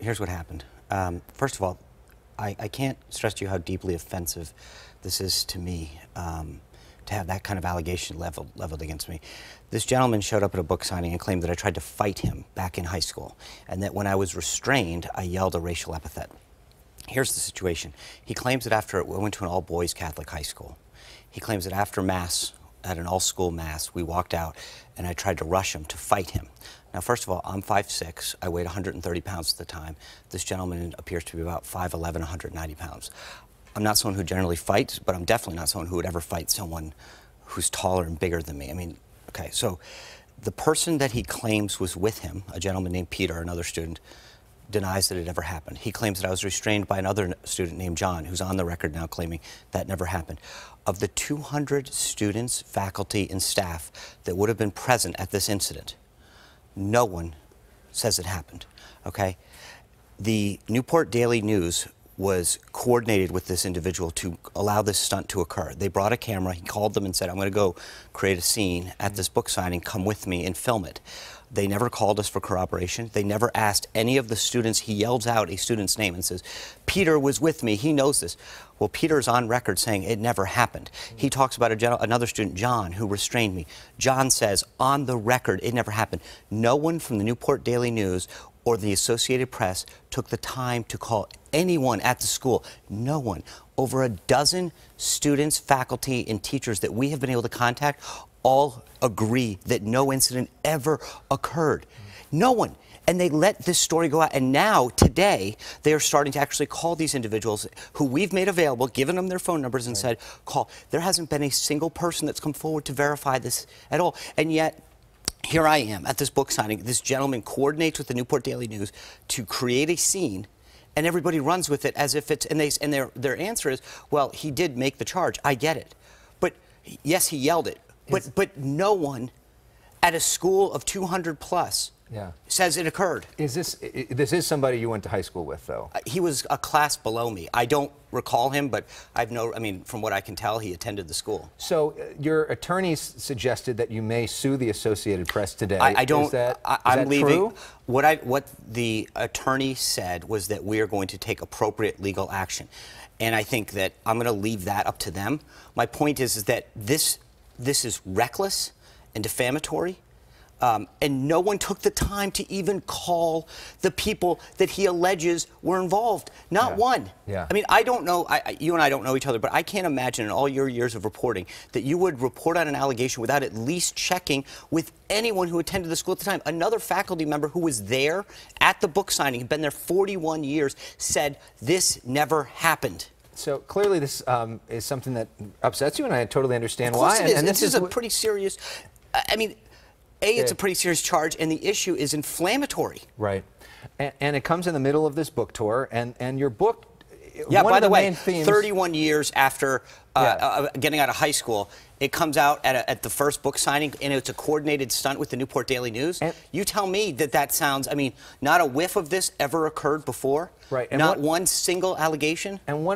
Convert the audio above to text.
Here's what happened. First of all, I can't stress to you how deeply offensive this is to me, to have that kind of allegation leveled against me. This gentleman showed up at a book signing and claimed that I tried to fight him back in high school, and that when I was restrained, I yelled a racial epithet. Here's the situation. He claims that after we went to an all-boys Catholic high school. He claims that after Mass, at an all-school Mass, we walked out, and I tried to rush him, to fight him. Now, first of all, I'm 5'6", I weighed 130 pounds at the time. This gentleman appears to be about 5'11", 190 pounds. I'm not someone who generally fights, but I'm definitely not someone who would ever fight someone who's taller and bigger than me. I mean, okay, so the person that he claims was with him, a gentleman named Peter, another student, denies that it ever happened. He claims that I was restrained by another student named John, who's on the record now claiming that never happened. Of the 200 students, faculty, and staff that would have been present at this incident, no one says it happened, okay? The Newport Daily News was coordinated with this individual to allow this stunt to occur. They brought a camera, he called them and said, I'm gonna go create a scene at this book signing, come with me and film it. They never called us for corroboration. They never asked any of the students. He yells out a student's name and says, Peter was with me, he knows this. Well, Peter's on record saying it never happened. He talks about another student, John, who restrained me. John says, on the record, it never happened. No one from the Newport Daily News or the Associated Press took the time to call anyone at the school. No one. Over a dozen students, faculty, and teachers that we have been able to contact all agree that no incident ever occurred. No one. And they let this story go out. And now, today, they are starting to actually call these individuals who we've made available, given them their phone numbers and said, call. There hasn't been a single person that's come forward to verify this at all. And yet, here I am at this book signing. This gentleman coordinates with the Newport Daily News to create a scene, and everybody runs with it as if it's, and their answer is, well, he did make the charge. I get it. But yes, he yelled it. But no one at a school of 200 plus says it occurred. This is somebody you went to high school with, though? He was a class below me. I don't recall him, but I mean, from what I can tell, he attended the school. So your attorneys suggested that you may sue the Associated Press today. I don't. Is that leaving. True? What the attorney said was that we are going to take appropriate legal action, and I think that I'm going to leave that up to them. My point is that this is reckless and defamatory, and no one took the time to even call the people that he alleges were involved. Not one. I mean, I don't know, you and I don't know each other, but I can't imagine in all your years of reporting that you would report on an allegation without at least checking with anyone who attended the school at the time. Another faculty member who was there at the book signing, had been there 41 years, said this never happened. So clearly this is something that upsets you, and I totally understand why. Of course it is. And this is a pretty serious, I mean, it's a pretty serious charge, and the issue is inflammatory. Right. And it comes in the middle of this book tour, and your book, by the way, 31 years after getting out of high school, it comes out at the first book signing, and it's a coordinated stunt with the Newport Daily News. You tell me that sounds, I mean, not a whiff of this ever occurred before? Right. And not one single allegation? And one